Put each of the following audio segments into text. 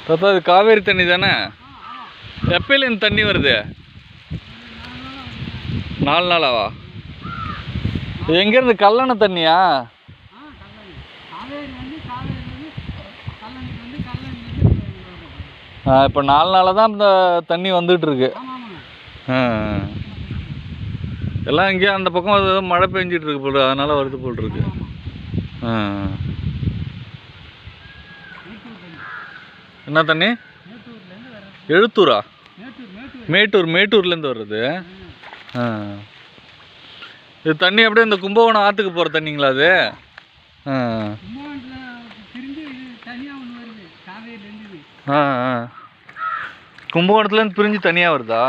தாத்தா இது காவேரி தண்ணி தானே? எப்பயில இந்த தண்ணி வருது? 4 நாளாவா? இது எங்கேருந்து கல்லணை தண்ணியா? இப்போ 4 நாளாக தான் இந்த தண்ணி வந்துட்டு இருக்கு. எல்லாம் இங்கே அந்த பக்கம் ஏதோ மழை பெஞ்சிட்டு இருக்கு போல், அதனால வருது போல் இருக்கு. என்ன தண்ணி? எழுத்தூரா? மேட்டூர்லேருந்து வருது. இது தண்ணி அப்படியே இந்த கும்பகோணம் ஆற்றுக்கு போகிற தண்ணிங்களா அது? கும்பகோணத்துலேருந்து பிரிஞ்சு தனியாக வருதா?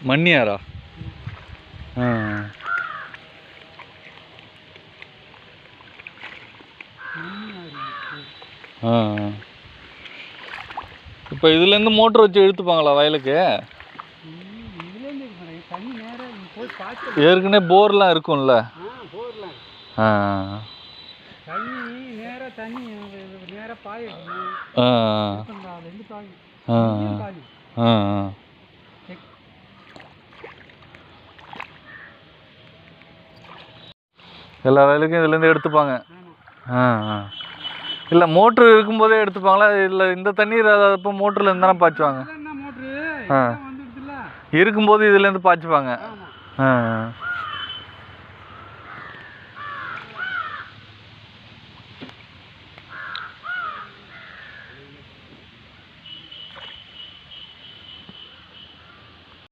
மண்ணியாரா? இப்போ இதுலேருந்து மோட்டர் வச்சு இழுத்துப்பாங்களா வயலுக்கு? ஏற்கனவே போர்லாம் இருக்கும்ல? எல்லா வயலுக்கும் இதுலேருந்து எடுத்துப்பாங்க. இல்லை மோட்ரு இருக்கும்போதே எடுத்துப்பாங்களா? இல்லை இந்த தண்ணீர் அப்போ மோட்டரில் இருந்து தானே பாய்ச்சுவாங்க? இருக்கும்போது இதுலேருந்து பாய்ச்சுப்பாங்க.